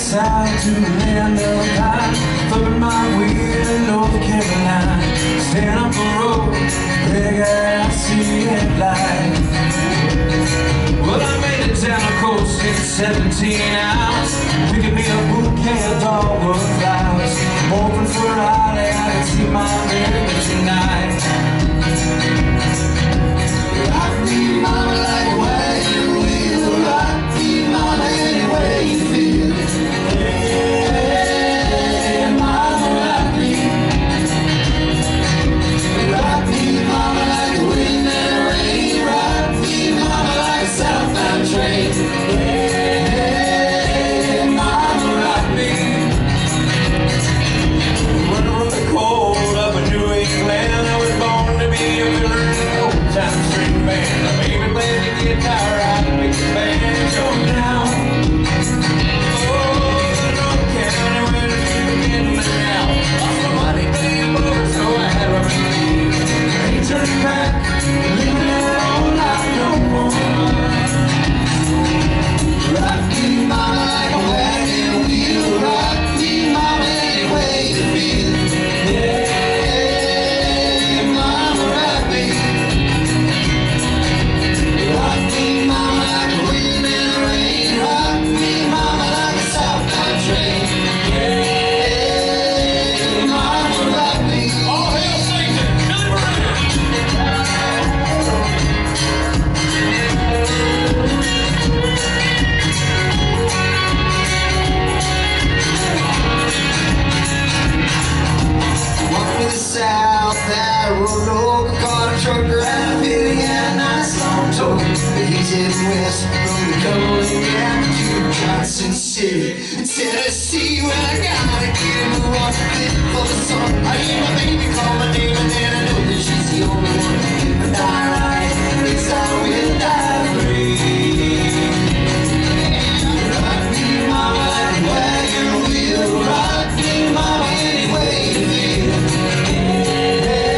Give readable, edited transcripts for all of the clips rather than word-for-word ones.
south to the land of pine, flipping my wheel in North Carolina. Stand up the road, big ass see it light. Well, I made it down the coast in 17 hours, picking me a bouquet of dogwood flowers, hoping for Friday I could see my baby tonight. Rock me, mama, like a wagon wheel. Rock me, mama, any way you feel. Hey, mama, rock me. Rock me, mama, like the wind and rain. Rock me, mama, like a southbound train. Hey, mama, rock me. When I rode the cold up in New England, I was born to be a miller in an old-time string band. My baby played the guitar, I picked the band, show me now. Oh, North Carolina, where the people get now. Lost my money, paying over, so I had to leave. I ain't turning back, living that old life no more. Rock me, mama, like a wagon wheel. Rock me, mama, any way you feel. Yeah, mama, rock me. Rock me, mama, like the wind and the rain. Rock me, mama, like a southbound train. Yeah, mama, rock me. All hail Satan, Billy Moran. Walking to the south, that road dog, caught a trucker and a billy and a nice long tow. He's heading west from the Cumberland Gap to Johnson City, Tennessee. Well, I gotta get him a rock fit for the sun. I hear my baby call my name and then I know that she's the only one. If I die right, at least I will die free. Rock me, mama, like a wagon wheel. Rock me, mama, any way you feel. Hey,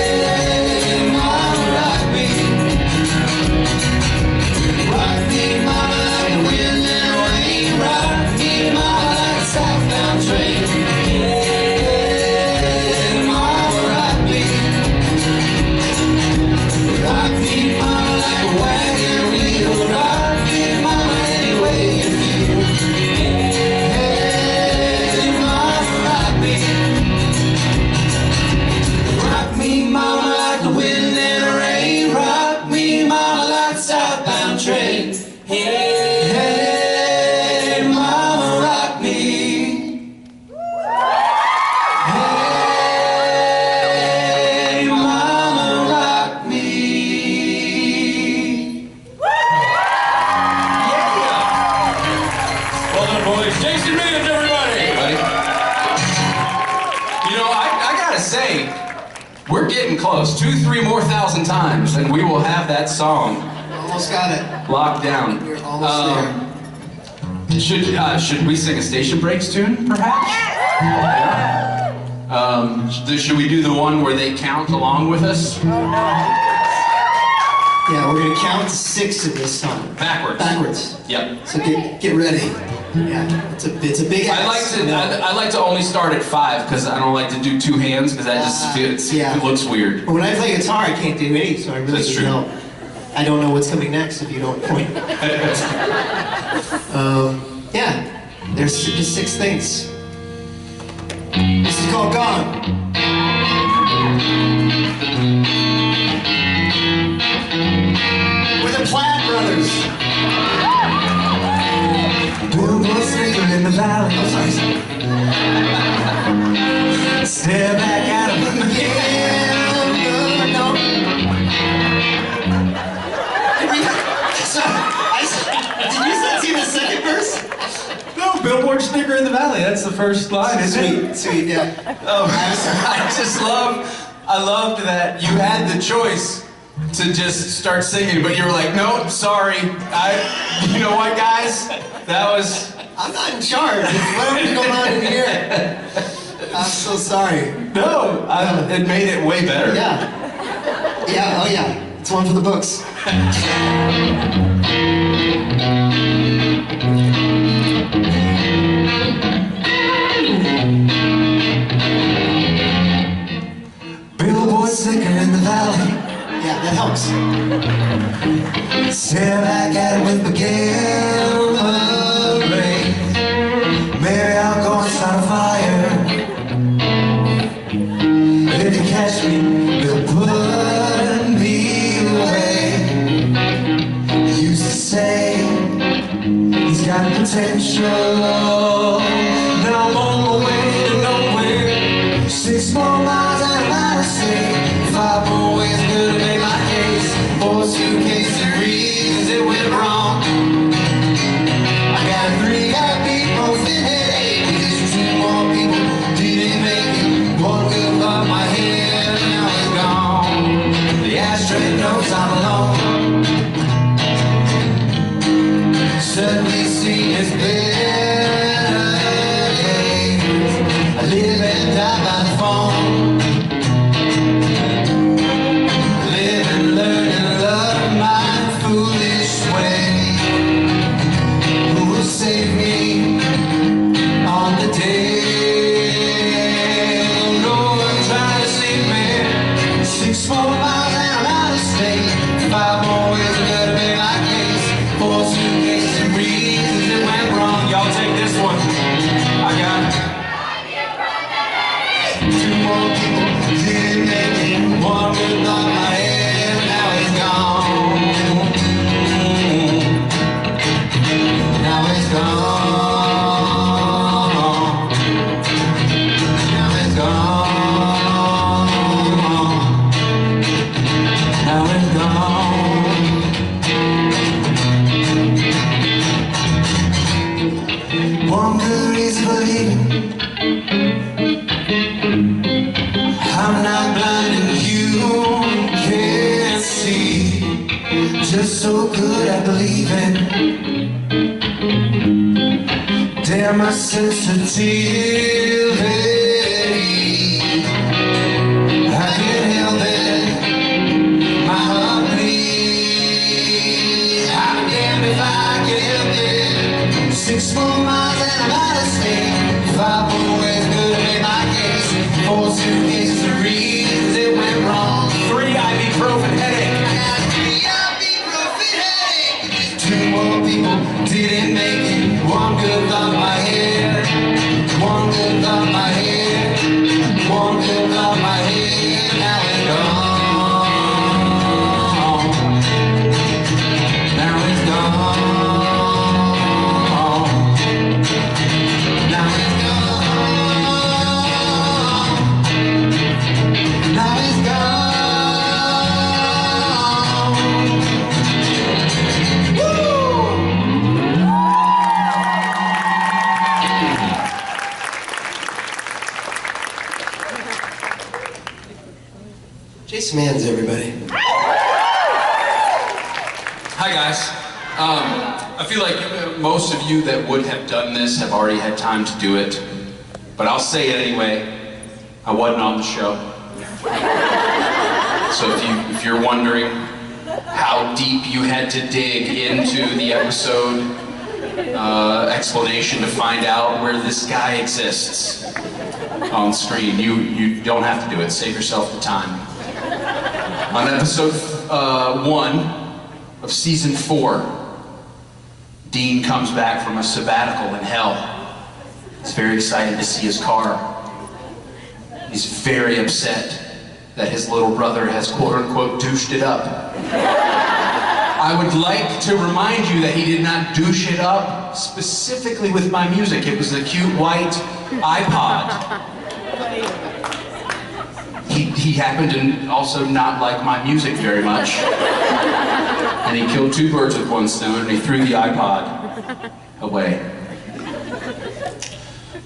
mama, rock me. Rock me, mama, like the wind and the rain. Rock me, mama, like a southbound train. Hey, mama, rock me. Rock me, mama, like a wagon wheel. Rock me, mama, any way you feel. Hey, mama, rock me. Rock me, mama, like the wind and the rain. Rock me, mama, like a southbound train. Hey, mama, rock me. Hey, mama, rock me. Well done, boys. Jason Means, everybody. You know, I gotta say, we're getting close. 2,000 more times, and we will have that song Almost got it. locked down. We're almost there. Should we sing a Station Breaks tune, perhaps? Should we do the one where they count along with us? Yeah, we're gonna count to 6 in this song. Backwards. Backwards. Yep. So get ready. Yeah, it's a big. I like to only start at 5 because I don't like to do 2 hands because that just feels, yeah. it looks weird. But when I play guitar, I can't do 8, so I really That's true. don't know. I don't know what's coming next if you don't point. Yeah, there's just 6 things. This is called Gone. We're the Platt Brothers. Billboard sneaker in the valley. Oh, sorry. Stare back at him. Yeah, no. Did you see the second verse? No, Billboard sticker in the valley. That's the first line, isn't it? Sweet, yeah. I loved that you had the choice to just start singing, but you were like, nope, sorry. You know what, guys? That was... I'm not in charge. Whatever's going on in here. I'm so sorry. No, it made it way better. Yeah. Yeah, oh yeah. It's one for the books. Stare back at it with the gamma rays. Maybe I'll go and start a fire. If you catch me, they'll put me away. Used to say he's got potential. Now I'm on my way to nowhere. 6 more miles out of outer state. 5 more ways to make my case. 4 suitcases and reasons it went wrong. I got 3 ibuprofen headache. Because 2 more people didn't make it. 1 good off my head, now it's gone. The ashtray knows I'm alone. Suddenly seen his better days. I live and die by the phone. Live and learn and love my foolish way. Who will save me on the day? No one trying to save me. 6 more miles and I'm out of state. 5 more ways to better make my case. 4 suitcases and reasons it went wrong. Y'all take this one. I got 2 more people didn't make it. 1 good on my head, now it's gone. Now it's gone. Now it's gone. Now it's gone. 1 good reason for leaving. I'm not blind and you can't see. Just so good at believing. Damn my sensitivity. I can't help it. My heart bleeds. I'm damned if I can help it. 6 more miles and I'm out of state. 5 more ways good to make my case. 4 suitcases and reasons it went wrong. 3 ibuprofen headache. I got 3 ibuprofen headache. 2 more people didn't make it. 1 good off my head. 1 good off my head. 1 good off my head. Now it's gone. Now it's gone. Now it's gone. Now it's gone. Woo! Jason Mans, everybody. Hi guys. I feel like most of you that would have done this have already had time to do it, but I'll say it anyway. I wasn't on the show. So if you're wondering how deep you had to dig into the episode explanation to find out where this guy exists on screen, you don't have to do it. Save yourself the time. On episode 1 of season 4, Dean comes back from a sabbatical in hell. He's very excited to see his car. He's very upset that his little brother has quote-unquote douched it up. I would like to remind you that he did not douche it up specifically with my music. It was a cute white iPod. He happened to also not like my music very much. And he killed 2 birds with 1 stone, and he threw the iPod away.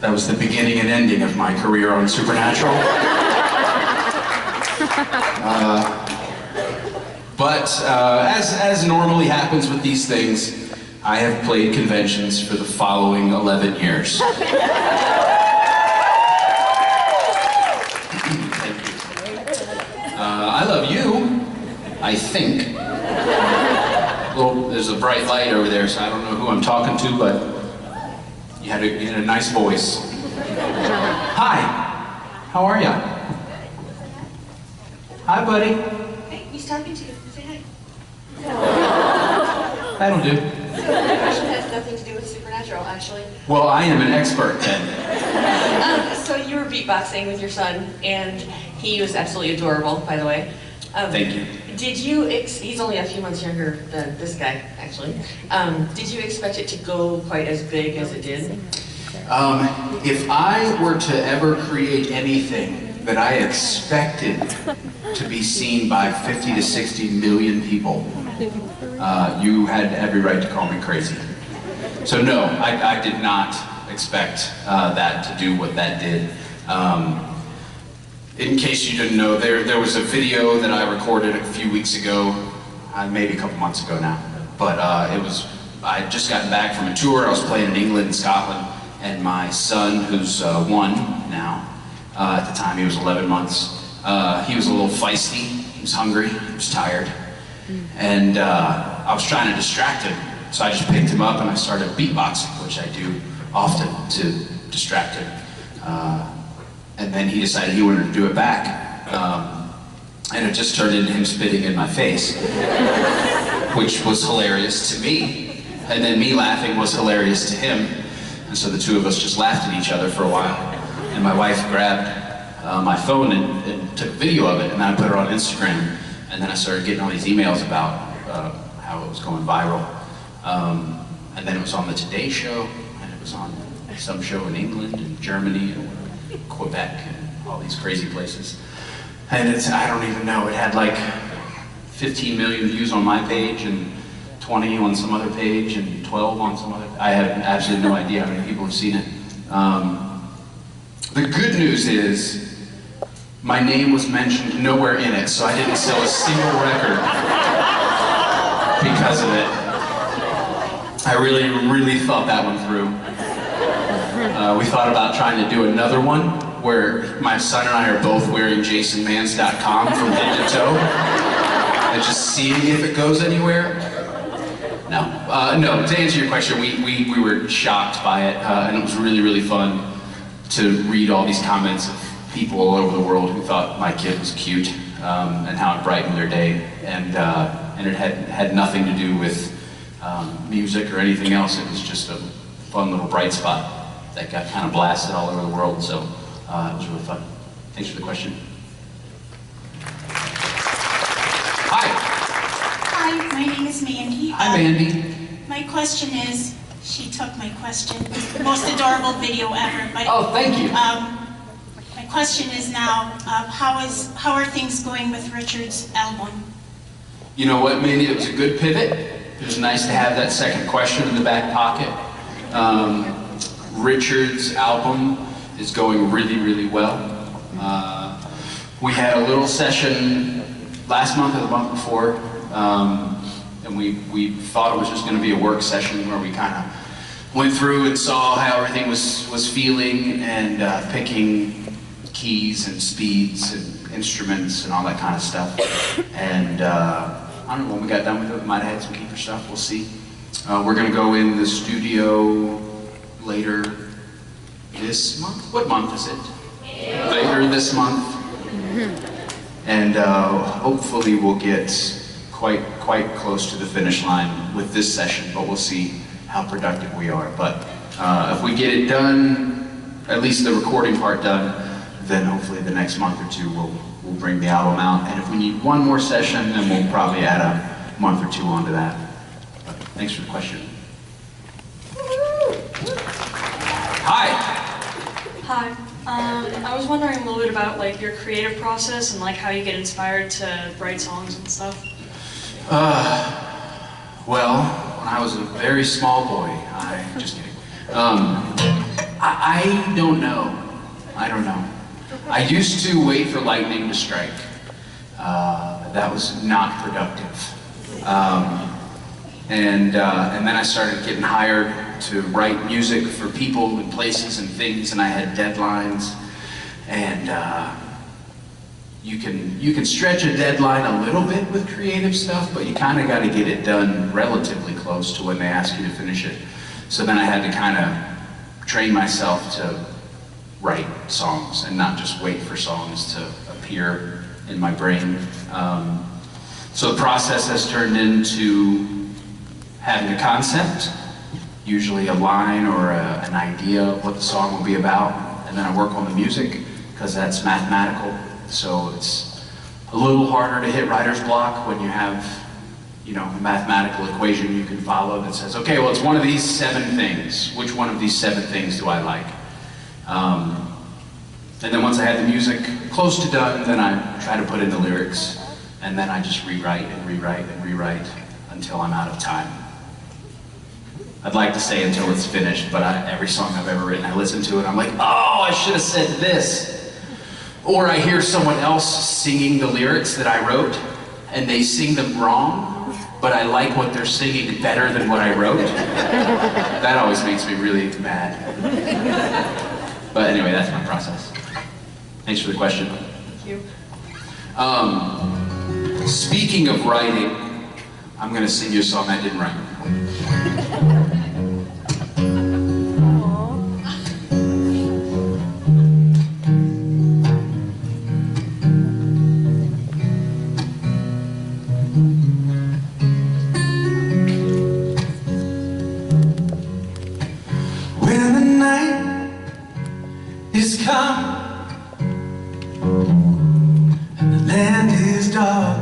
That was the beginning and ending of my career on Supernatural. But as normally happens with these things, I have played conventions for the following 11 years. I love you, I think. There's a bright light over there, so I don't know who I'm talking to, but you had a nice voice. Hi, how are ya? Hi, buddy. Hey, he's talking to you. Say hi. That'll do. That question has nothing to do with supernatural, actually. Well, I am an expert then. So you were beatboxing with your son, and he was absolutely adorable, by the way. Thank you. Did you, he's only a few months younger than this guy, actually. Did you expect it to go quite as big as it did? If I were to ever create anything that I expected to be seen by 50 to 60 million people, you had every right to call me crazy. So no, I did not expect that to do what that did. In case you didn't know, there was a video that I recorded a few weeks ago, maybe a couple months ago now, but I had just gotten back from a tour. I was playing in England and Scotland, and my son, who's 1 now, at the time he was 11 months, he was a little feisty, he was hungry, he was tired, and I was trying to distract him, so I just picked him up and I started beatboxing, which I do often to distract him. And then he decided he wanted to do it back. And it just turned into him spitting in my face, which was hilarious to me. And then me laughing was hilarious to him. And so the two of us just laughed at each other for a while. And my wife grabbed my phone and took a video of it, and then I put it on Instagram. And then I started getting all these emails about how it was going viral. And then it was on the Today Show, and it was on some show in England and Germany and Quebec and all these crazy places. And I don't even know, it had like 15 million views on my page and 20 on some other page and 12 on some other. I have absolutely no idea how many people have seen it. The good news is my name was mentioned nowhere in it, so I didn't sell a single record because of it. I really thought that one through. We thought about trying to do another one where my son and I are both wearing jasonmans.com from head to toe and just seeing if it goes anywhere. No. No, to answer your question, we were shocked by it, and it was really fun to read all these comments of people all over the world who thought my kid was cute, and how it brightened their day, and it had nothing to do with music or anything else. It was just a fun little bright spot that got kind of blasted all over the world, so it was really fun. Thanks for the question. Hi. Hi, my name is Mandy. Hi, Mandy. My question is, she took my question. It's the most adorable video ever. But, Oh, thank you. my question is now, how are things going with Richard's album? You know what, Mandy? It was a good pivot. It was nice to have that second question in the back pocket. Richard's album is going really well. We had a little session last month or the month before, and we thought it was just going to be a work session where we kind of went through and saw how everything was feeling, and picking keys and speeds and instruments and all that kind of stuff. And I don't know, when we got done with it, we might have had some keeper stuff, we'll see. We're going to go in the studio later this month? What month is it? Later this month. And hopefully we'll get quite close to the finish line with this session, but we'll see how productive we are. But if we get it done, at least the recording part done, then hopefully the next month or two we'll bring the album out. And if we need one more session, then we'll probably add a month or two onto that. But thanks for the question. Hi. Hi. I was wondering a little bit about like your creative process and like how you get inspired to write songs and stuff. Well, when I was a very small boy, just kidding. I don't know. I don't know. I used to wait for lightning to strike. That was not productive. And then I started getting hired to write music for people and places and things, and I had deadlines. And you can stretch a deadline a little bit with creative stuff, but you kind of got to get it done relatively close to when they ask you to finish it. So then I had to kind of train myself to write songs and not just wait for songs to appear in my brain. So the process has turned into having a concept, usually a line or an idea of what the song will be about, and then I work on the music because that's mathematical. So it's a little harder to hit writer's block when you have, you know, a mathematical equation you can follow that says, okay, well, it's one of these 7 things. Which one of these 7 things do I like? And then once I had the music close to done, then I try to put in the lyrics, and then I just rewrite and rewrite and rewrite until I'm out of time. I'd like to say until it's finished, but every song I've ever written, I listen to it, I'm like, oh, I should have said this. Or I hear someone else singing the lyrics that I wrote, and they sing them wrong, but I like what they're singing better than what I wrote. That always makes me really mad. But anyway, that's my process. Thanks for the question. Thank you. Speaking of writing, I'm gonna sing you a song I didn't write. When the night is come and the land is dark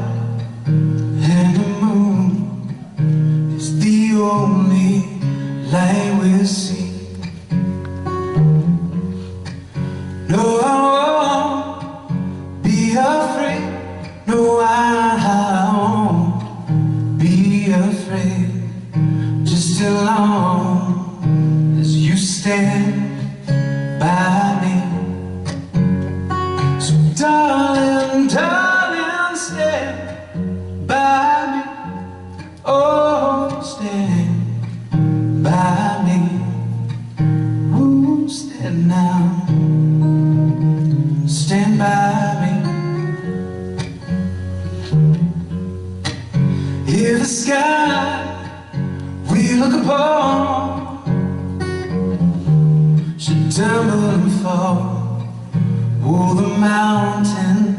and the moon is the only light we'll see. No, I won't be afraid. No, I won't be afraid. Just as long as you stand by me. So darling, darling, stand by me. Oh, stand by me. Ooh, stand now. Stand by me. If the sky we look upon should tumble and fall, oh, the mountains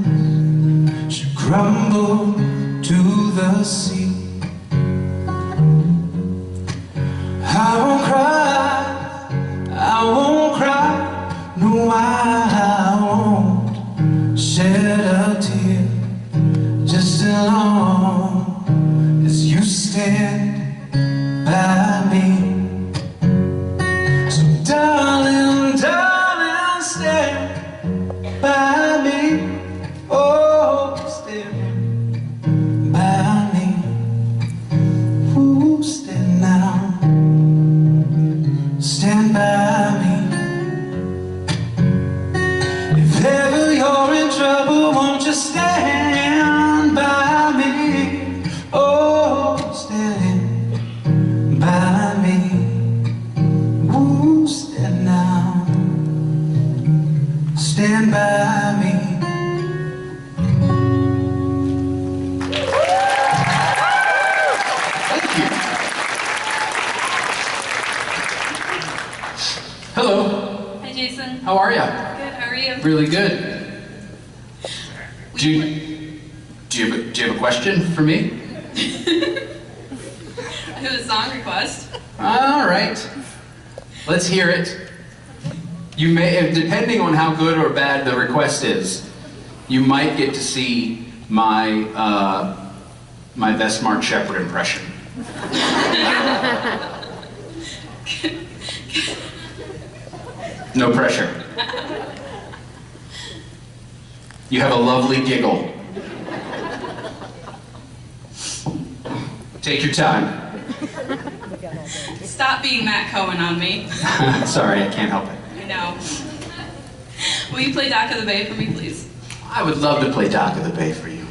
should crumble to the sea, I won't cry, I won't cry, no, I won't shed a tear, just as long as you stand by me. So darling, darling, stand by me. Oh, stand by me. Ooh, stand now. Stand by me. If ever you're in trouble, won't you stand by me? Oh, stand by me. Ooh, stand now. Stand by me. Thank you. Hello. Hi, Jason. How are ya? Good, how are you? Really good. Do you have a question for me? I have a song request. All right. Let's hear it. You may, depending on how good or bad the request is, you might get to see my my best Mark Shepard impression. No pressure. You have a lovely giggle. Take your time. Stop being Matt Cohen on me. Sorry, I can't help it. I know. Will you play Dock of the Bay for me, please? I would love to play Dock of the Bay for you.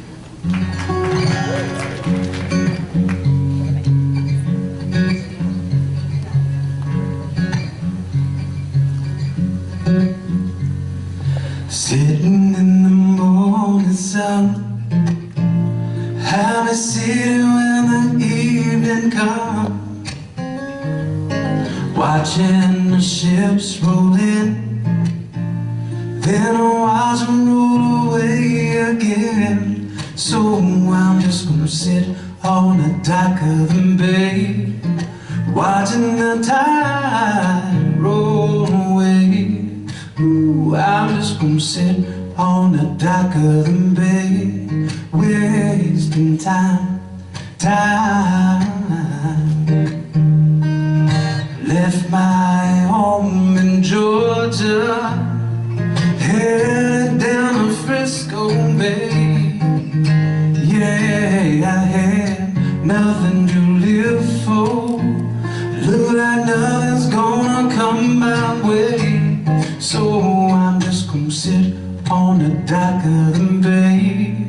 Sitting in the morning sun, I'm sitting when the evening comes, watching the ships roll in, then I watch them roll away again. So I'm just gonna sit on the dock of the bay, watching the tide roll away. Ooh, I'm just gonna sit on the dock of the bay, wasting time. Left my home in Georgia, headed down to Frisco Bay. Yeah, I had nothing to live for. Look like nothing's gonna come my way. So I'm just gonna sit on the dock of the bay,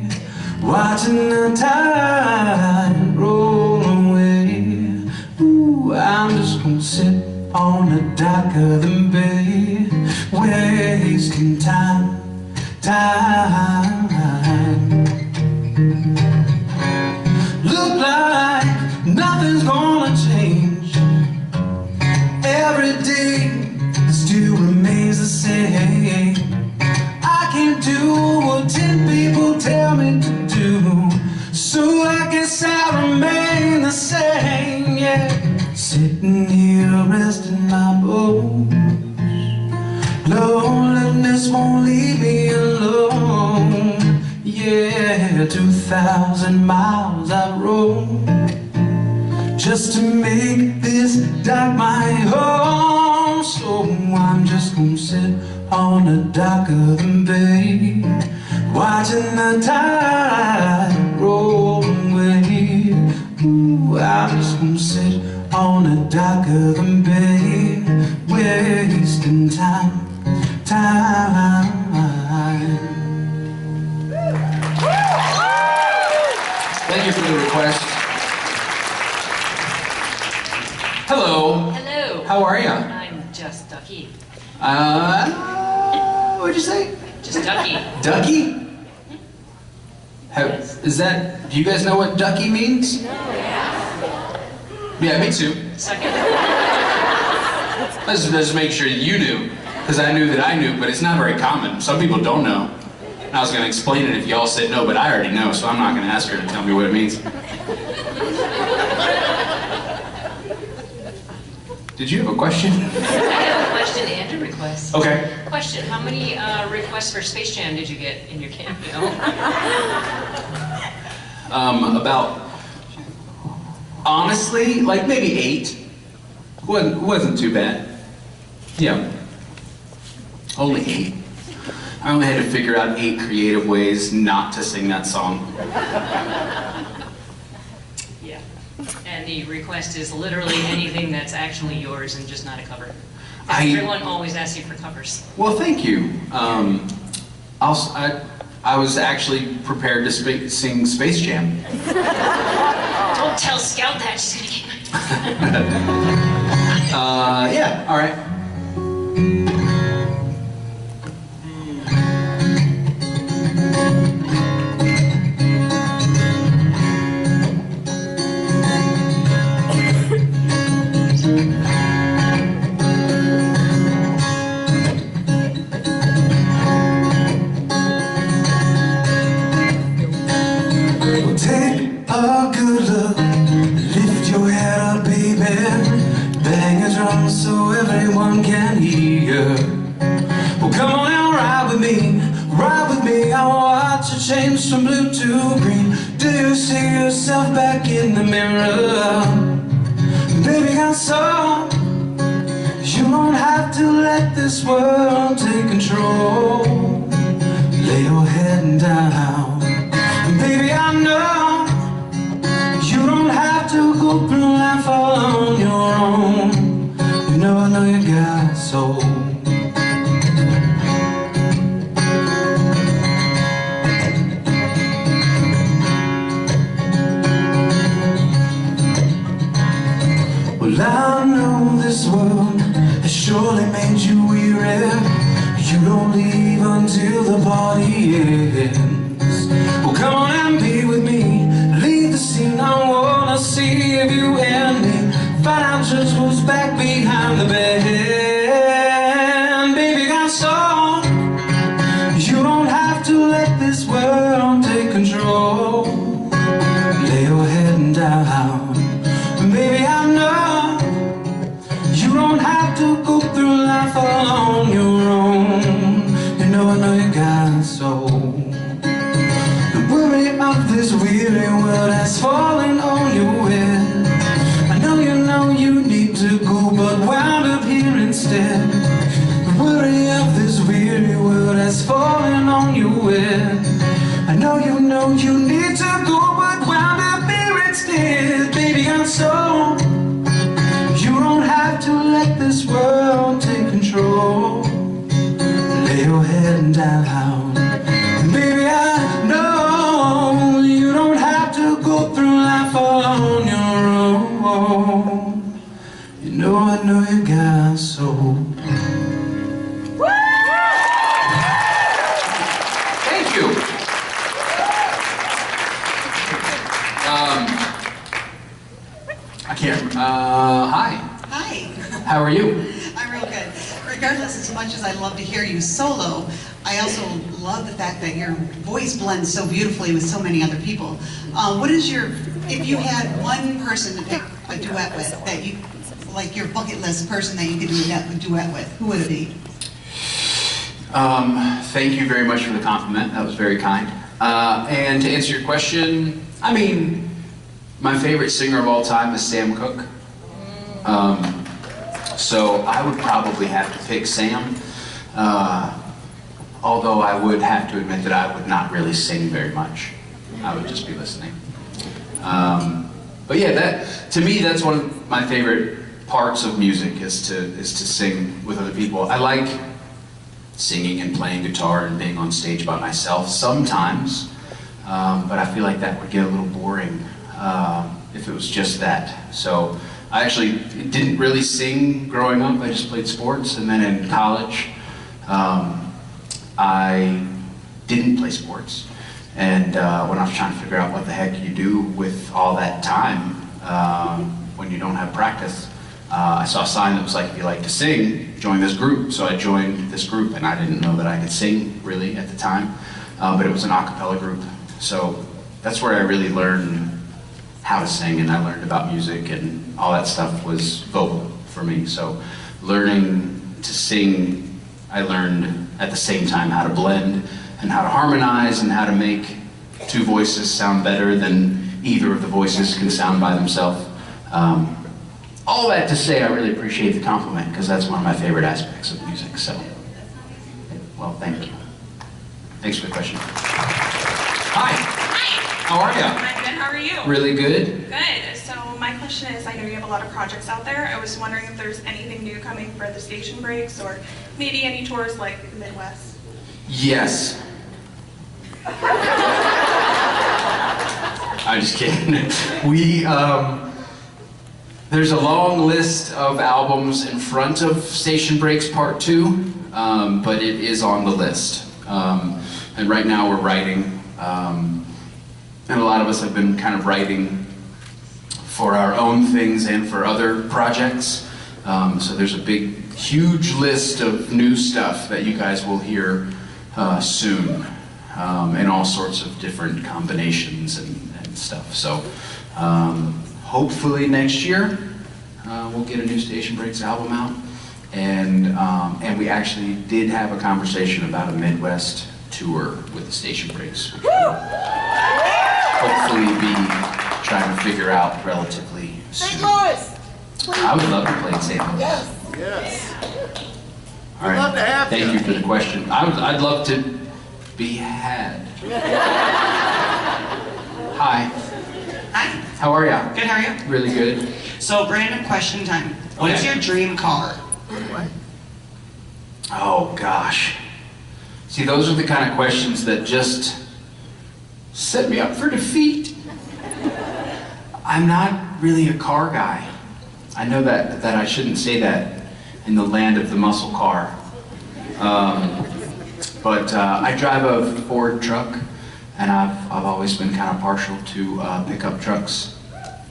watching the tide roll away. Ooh, I'm just gonna sit on the dock of the bay, wasting time. Look like nothing's gonna change. Every day still remains the same. I can't do what 10 people tell me to do, so I guess I remain the same, yeah. Sitting here resting my bones, loneliness won't leave me alone. Yeah, 2,000 miles I rode just to make this dock my home. So I'm just gonna sit on the dock of the bay, watching the tide roll away. Ooh, I'm just gonna sit on the dock of the bay, wasting time. Thank you for the request. Hello. Hello. How are you? I'm just Ducky. What'd you say? Just Ducky. Ducky? Is that, do you guys know what ducky means? Yeah, me too. Second. Let's just make sure that you knew, because I knew that I knew, but it's not very common. Some people don't know. And I was going to explain it if y'all said no, but I already know, so I'm not going to ask her to tell me what it means. Did you have a question? I have a question and a request. Okay. Question, how many requests for Space Jam did you get in your cameo? About, honestly, like maybe 8. Wasn't too bad. Yeah. Only 8. I only had to figure out 8 creative ways not to sing that song. Yeah. And the request is literally anything that's actually yours and just not a cover. Everyone always asks you for covers. Well, thank you. I was actually prepared to sing Space Jam. Don't tell Scout that, she's gonna get my... Yeah, all right. Take a good look, lift your head up, baby. Bang a drum so everyone can hear. Well, come on and ride with me, ride with me. I watch you change from blue to green. Do you see yourself back in the mirror? Baby, I'm so you don't have to let this world take control. Lay your head down. Baby, I know you don't have to go through life on your own. You know, I know you got soul. Well, I know this world has surely made you weary. You don't leave until the party ends. Well, come on and be with me. Leave the scene, I wanna see if you and me find out just what's back behind the bed. weary world has fallen on your head. I know you need to go, but wound up here instead. The worry of this weary world has fallen on your head. I know you need to go, but wound up here instead. Baby, I'm so you don't have to let this world take control. Lay your head down. Baby, I know you don't have to go through life on your own. You know I know you got a soul. Thank you. I can't. Hi. Hi. How are you? I'm real good. Regardless, as much as I love to hear you solo, I also love the fact that your voice blends so beautifully with so many other people. What is your, if you had one person to pick a duet with, that you, like your bucket list person that you could do a duet with, who would it be? Thank you very much for the compliment. That was very kind. And to answer your question, I mean, my favorite singer of all time is Sam Cooke. So I would probably have to pick Sam. Although I would have to admit that I would not really sing very much. I would just be listening. But yeah, that to me that's one of my favorite parts of music is to sing with other people. I like singing and playing guitar and being on stage by myself sometimes, but I feel like that would get a little boring if it was just that. So I actually didn't really sing growing up. I just played sports, and then in college I didn't play sports. And when I was trying to figure out what the heck you do with all that time when you don't have practice, I saw a sign that was like, if you like to sing, join this group. So I joined this group, and I didn't know that I could sing really at the time, but it was an a cappella group. So that's where I really learned how to sing, and I learned about music, and all that stuff was vocal for me. So learning to sing, I learned at the same time how to blend and how to harmonize and how to make two voices sound better than either of the voices can sound by themselves. All that to say, I really appreciate the compliment, because that's one of my favorite aspects of music. So, well, thank you. Thanks for the question. Hi. Hi. How are you? I'm good. How are you? Really good. Good. So my question is, I know you have a lot of projects out there. I was wondering if there's anything new coming for the station breaks, or maybe any tours like the Midwest. Yes. I'm just kidding. There's a long list of albums in front of Station Breaks Part 2, but it is on the list. And right now we're writing, and a lot of us have been kind of writing for our own things and for other projects. So there's a big, huge list of new stuff that you guys will hear soon, in all sorts of different combinations and stuff. So hopefully next year we'll get a new Station Breaks album out, and we actually did have a conversation about a Midwest tour with the Station Breaks, which we'll hopefully be trying to figure out relatively soon. St. Louis! I would love to play in St. Louis. Yes. Yes. All right. We'd love to have Thank you for the question. I'd love to be had. Hi. Hi. How are ya? Good, how are you? Really good. So, random question time. What is Okay. your dream car? Oh gosh. See, those are the kind of questions that just set me up for defeat. I'm not really a car guy. I know that I shouldn't say that in the land of the muscle car. But I drive a Ford truck, and I've always been kind of partial to pickup trucks.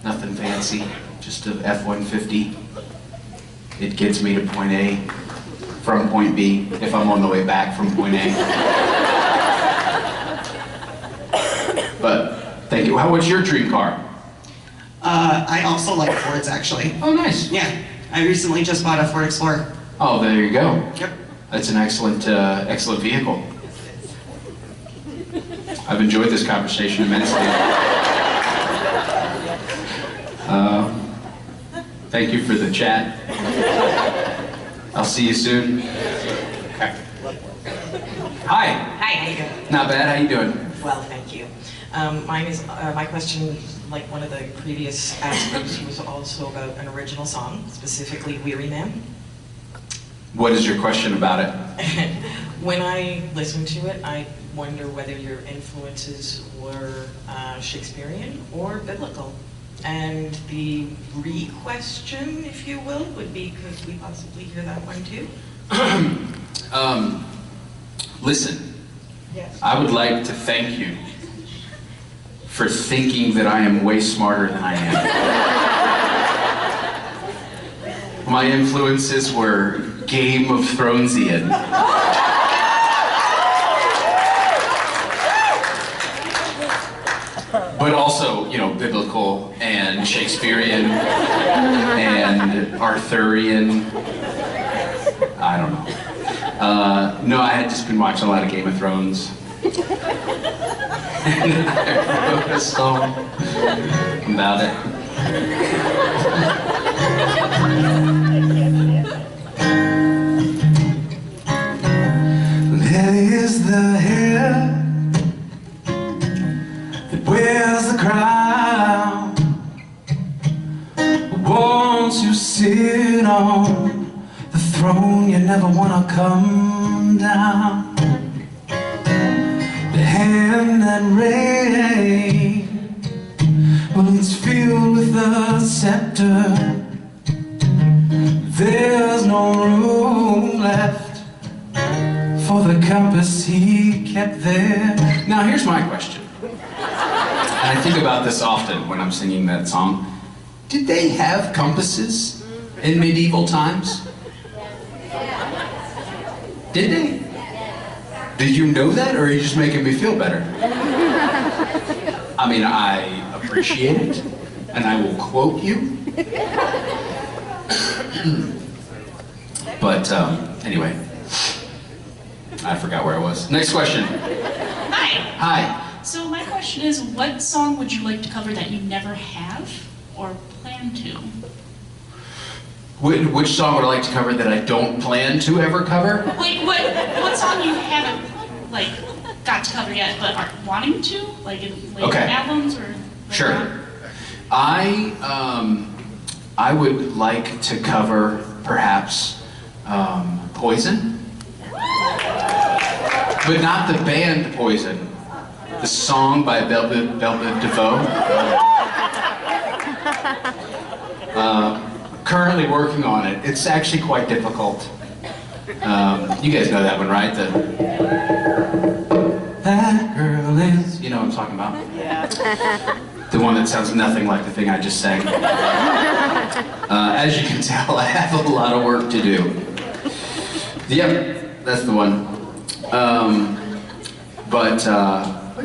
Nothing fancy, just a F-150. It gets me to point A from point B if I'm on the way back from point A. But thank you. What's your dream car? I also like Fords, actually. Oh, nice. Yeah, I recently just bought a Ford Explorer. Oh, there you go. Yep. That's an excellent, excellent vehicle. I've enjoyed this conversation immensely. Thank you for the chat. I'll see you soon. Okay. Hi. Hi, how you doing? Not bad. How you doing? Well, thank you. Mine is, my question, like one of the previous aspects, was also about an original song, specifically Weary Man. What is your question about it? When I listen to it, I wonder whether your influences were Shakespearean or biblical. And the re-question, if you will, would be, could we possibly hear that one too? Listen, Yes. I would like to thank you for thinking that I am way smarter than I am. My influences were Game of Thronesian. But also, you know, biblical and Shakespearean and Arthurian. I don't know. No, I had just been watching a lot of Game of Thrones. And I wrote a song about it. Heavy is the hair that wears the crown. Once you sit on the throne, you never wanna come down. The hand that reigns, well, it's filled with a scepter. There's no room left for the compass he kept there. Now, here's my question. And I think about this often when I'm singing that song. Did they have compasses in medieval times? Did they? Did you know that, or are you just making me feel better? I mean, I appreciate it, and I will quote you. But anyway, I forgot where I was. Next question. Hi. Hi. So my question is, what song would you like to cover that you never have or plan to? Which song would I like to cover that I don't plan to ever cover? Like what song you haven't like got to cover yet but are wanting to, like in later Okay. albums or? Sure. I would like to cover perhaps Poison, but not the band Poison. The song by Velvet DeVoe. Currently working on it. It's actually quite difficult. You guys know that one, right? That girl is, you know what I'm talking about? Yeah. The one that sounds nothing like the thing I just sang. As you can tell, I have a lot of work to do. Yep, that's the one. But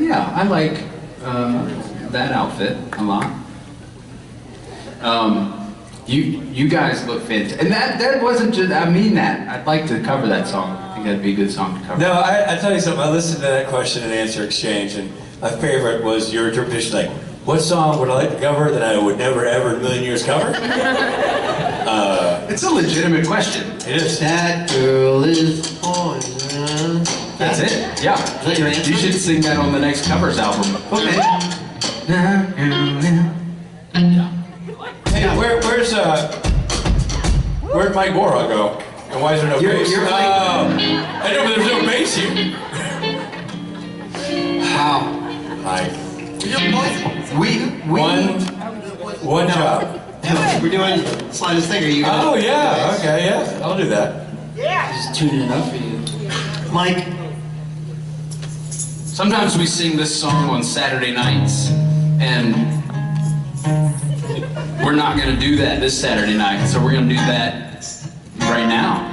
yeah, I like that outfit a lot. You guys look fantastic. And that wasn't just, I mean that. I'd like to cover that song. I think that'd be a good song to cover. No, I tell you something, I listened to that question and answer exchange, and my favorite was your interpretation, like, what song would I like to cover that I would never ever in a million years cover? It's a legitimate question. It is. That girl is poison. That's it, yeah. Is that your answer? You should sing that on the next covers album. Okay. Hey, where'd Mike Bora go? And why is there no bass? You're I know, but there's no bass here. Wow. Hi. One job. We're doing Slightest Thing. Are you gonna? Oh yeah, okay, yeah, I'll do that. Just tuning it up for you. Mike. Sometimes we sing this song on Saturday nights, and we're not going to do that this Saturday night, so we're going to do that right now.